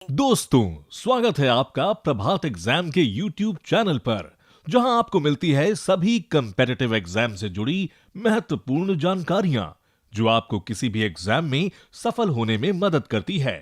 दोस्तों, स्वागत है आपका प्रभात एग्जाम के YouTube चैनल पर, जहां आपको मिलती है सभी कम्पेटिटिव एग्जाम से जुड़ी महत्वपूर्ण जानकारियां, जो आपको किसी भी एग्जाम में सफल होने में मदद करती है।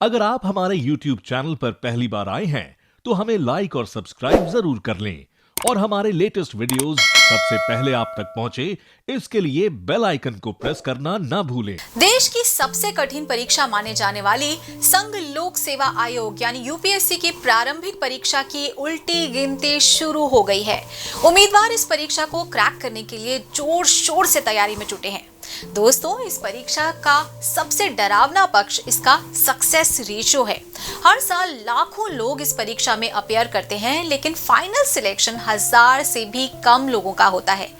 अगर आप हमारे YouTube चैनल पर पहली बार आए हैं, तो हमें लाइक और सब्सक्राइब जरूर कर लें और हमारे लेटेस्ट वीडियोस सबसे पहले आप तक पहुंचे, इसके लिए बेल आइकन को प्रेस करना ना भूलें। देश की सबसे कठिन परीक्षा माने जाने वाली संघ लोक सेवा आयोग यानी यूपीएससी की प्रारंभिक परीक्षा की उल्टी गिनती शुरू हो गई है। उम्मीदवार इस परीक्षा को क्रैक करने के लिए जोर शोर से तैयारी में जुटे हैं। दोस्तों, इस परीक्षा का सबसे डरावना पक्ष इसका सक्सेस रेशियो है। हर साल लाखों लोग इस परीक्षा में अपीयर करते हैं, लेकिन फाइनल सिलेक्शन 1000 से भी कम लोगों का होता है।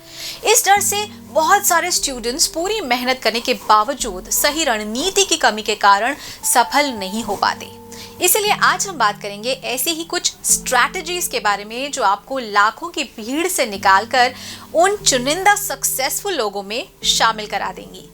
इस डर से बहुत सारे स्टूडेंट्स पूरी मेहनत करने के बावजूद सही रणनीति की कमी के कारण सफल नहीं हो पाते। इसलिए आज हम बात करेंगे ऐसी ही कुछ स्ट्रैटेजीज के बारे में, जो आपको लाखों की भीड़ से निकालकर उन चुनिंदा सक्सेसफुल लोगों में शामिल करा देंगी।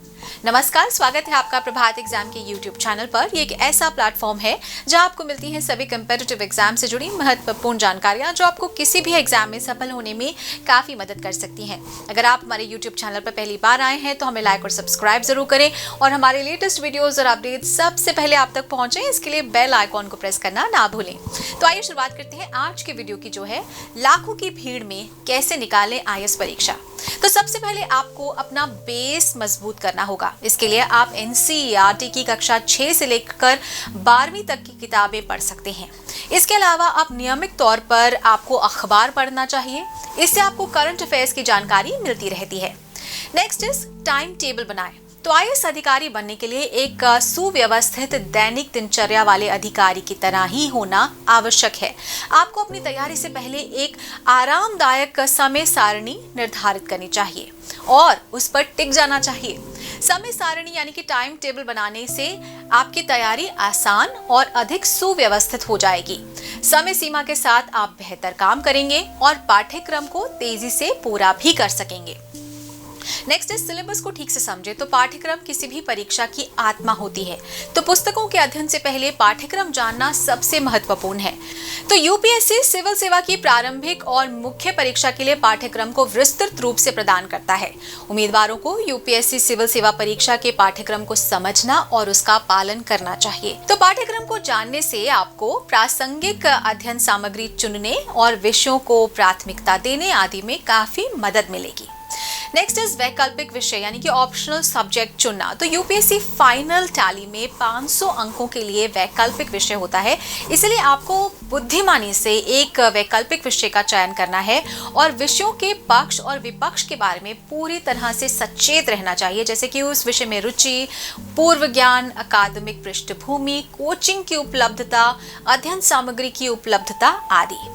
नमस्कार, स्वागत है आपका प्रभात एग्जाम के YouTube चैनल पर। ये एक ऐसा प्लेटफॉर्म है जहां आपको मिलती हैं सभी कम्पिटिटिव एग्जाम से जुड़ी महत्वपूर्ण जानकारियां, जो आपको किसी भी एग्जाम में सफल होने में काफी मदद कर सकती हैं। अगर आप हमारे YouTube चैनल पर पहली बार आए हैं तो हमें लाइक और सब्सक्राइब जरूर करें और हमारे लेटेस्ट वीडियोज और अपडेट सबसे पहले आप तक पहुंचे, इसके लिए बेल आइकॉन को प्रेस करना ना भूलें। तो आइए शुरुआत करते हैं आज के वीडियो की, जो है लाखों की भीड़ में कैसे निकालें IAS परीक्षा। तो सबसे पहले आपको अपना बेस मजबूत करना होगा। इसके लिए आप NCERT की कक्षा 6 से लेकर 12वीं तक की किताबें पढ़ सकते हैं। इसके अलावा आप नियमित तौर पर आपको अखबार पढ़ना चाहिए। इससे आपको करंट अफेयर्स की जानकारी मिलती रहती है। नेक्स्ट इज टाइम टेबल बनाएं। तो IAS अधिकारी बनने के लिए एक सुव्यवस्थित दैनिक दिनचर्या वाले अधिकारी की तरह ही होना आवश्यक है। आपको अपनी तैयारी से पहले एक आरामदायक समय सारणी निर्धारित करनी चाहिए और उस पर टिक जाना चाहिए। समय सारणी यानी कि टाइम टेबल बनाने से आपकी तैयारी आसान और अधिक सुव्यवस्थित हो जाएगी। समय सीमा के साथ आप बेहतर काम करेंगे और पाठ्यक्रम को तेजी से पूरा भी कर सकेंगे। नेक्स्ट इस सिलेबस को ठीक से समझे। तो पाठ्यक्रम किसी भी परीक्षा की आत्मा होती है, तो पुस्तकों के अध्ययन से पहले पाठ्यक्रम जानना सबसे महत्वपूर्ण है। तो यूपीएससी सिविल सेवा की प्रारंभिक और मुख्य परीक्षा के लिए पाठ्यक्रम को विस्तृत रूप से प्रदान करता है। उम्मीदवारों को यूपीएससी सिविल सेवा परीक्षा के पाठ्यक्रम को समझना और उसका पालन करना चाहिए। तो पाठ्यक्रम को जानने से आपको प्रासंगिक अध्ययन सामग्री चुनने और विषयों को प्राथमिकता देने आदि में काफी मदद मिलेगी। नेक्स्ट इज वैकल्पिक विषय यानी कि ऑप्शनल सब्जेक्ट चुनना। तो यूपीएससी फाइनल टैली में 500 अंकों के लिए वैकल्पिक विषय होता है, इसलिए आपको बुद्धिमानी से एक वैकल्पिक विषय का चयन करना है और विषयों के पक्ष और विपक्ष के बारे में पूरी तरह से सचेत रहना चाहिए, जैसे कि उस विषय में रुचि, पूर्व ज्ञान, अकादमिक पृष्ठभूमि, कोचिंग की उपलब्धता, अध्ययन सामग्री की उपलब्धता आदि।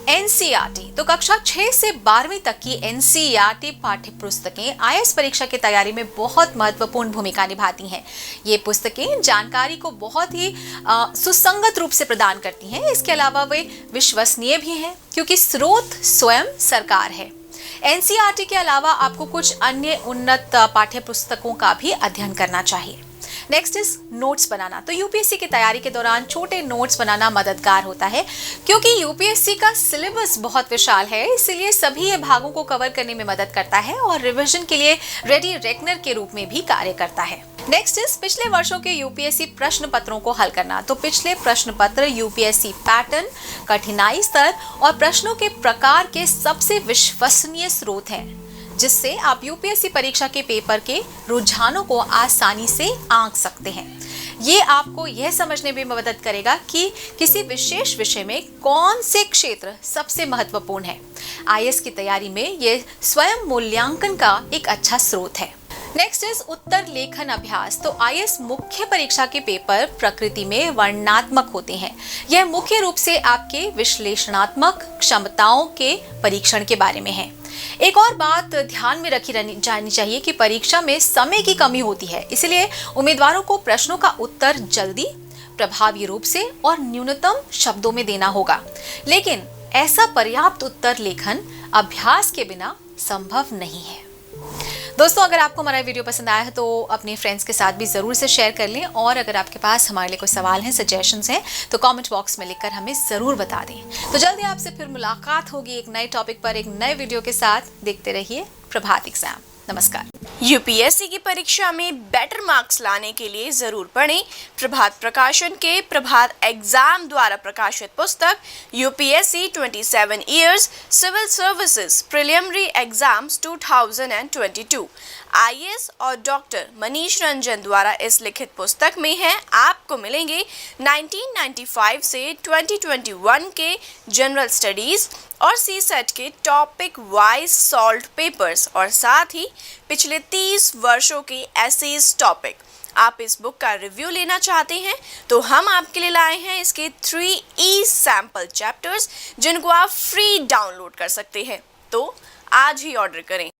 NCERT तो कक्षा 6 से 12वीं तक की NCERT पाठ्य पुस्तकें IAS परीक्षा की तैयारी में बहुत महत्वपूर्ण भूमिका निभाती हैं। ये पुस्तकें जानकारी को बहुत ही सुसंगत रूप से प्रदान करती हैं। इसके अलावा वे विश्वसनीय भी हैं, क्योंकि स्रोत स्वयं सरकार है। NCERT के अलावा आपको कुछ अन्य उन्नत पाठ्य पुस्तकों का भी अध्ययन करना चाहिए। नेक्स्ट इज नोट्स बनाना। तो यूपीएससी की तैयारी के दौरान छोटे नोट्स बनाना मददगार होता है, क्योंकि यूपीएससी का सिलेबस बहुत विशाल है, इसलिए सभी भागों को कवर करने में मदद करता है और रिवीजन के लिए रेडी रेकनर के रूप में भी कार्य करता है। नेक्स्ट इज पिछले वर्षों के यूपीएससी प्रश्न पत्रों को हल करना। तो पिछले प्रश्न पत्र यूपीएससी पैटर्न, कठिनाई स्तर और प्रश्नों के प्रकार के सबसे विश्वसनीय स्रोत हैं, जिससे आप यूपीएससी परीक्षा के पेपर के रुझानों को आसानी से आंक सकते हैं। ये आपको यह समझने में मदद करेगा कि किसी विशेष विषय में कौन से क्षेत्र सबसे महत्वपूर्ण है। IAS की तैयारी में ये स्वयं मूल्यांकन का एक अच्छा स्रोत है। नेक्स्ट इज उत्तर लेखन अभ्यास। तो IAS मुख्य परीक्षा के पेपर प्रकृति में वर्णनात्मक होते हैं। यह मुख्य रूप से आपके विश्लेषणात्मक क्षमताओं के परीक्षण के बारे में है। एक और बात ध्यान में रखी जानी चाहिए कि परीक्षा में समय की कमी होती है, इसलिए उम्मीदवारों को प्रश्नों का उत्तर जल्दी, प्रभावी रूप से और न्यूनतम शब्दों में देना होगा। लेकिन ऐसा पर्याप्त उत्तर लेखन अभ्यास के बिना संभव नहीं है। दोस्तों, अगर आपको हमारा वीडियो पसंद आया है तो अपने फ्रेंड्स के साथ भी ज़रूर से शेयर कर लें, और अगर आपके पास हमारे लिए कोई सवाल हैं, सजेशंस हैं, तो कमेंट बॉक्स में लिखकर हमें ज़रूर बता दें। तो जल्दी आपसे फिर मुलाकात होगी एक नए टॉपिक पर, एक नए वीडियो के साथ। देखते रहिए प्रभात एग्जाम। नमस्कार। यूपीएससी की परीक्षा में बेटर मार्क्स लाने के लिए जरूर पढ़ें प्रभात प्रकाशन के प्रभात एग्जाम द्वारा प्रकाशित पुस्तक UPSC 27 years civil services preliminary exams 2022। IAS और डॉक्टर मनीष रंजन द्वारा इस लिखित पुस्तक में है आपको मिलेंगे 1995 से 2021 के जनरल स्टडीज और सीसेट के टॉपिक वाइज सॉल्व्ड पेपर्स और साथ ही पिछले 30 वर्षों के एसेज टॉपिक। आप इस बुक का रिव्यू लेना चाहते हैं तो हम आपके लिए लाए हैं इसके 3 सैंपल चैप्टर्स जिनको आप फ्री डाउनलोड कर सकते हैं। तो आज ही ऑर्डर करें।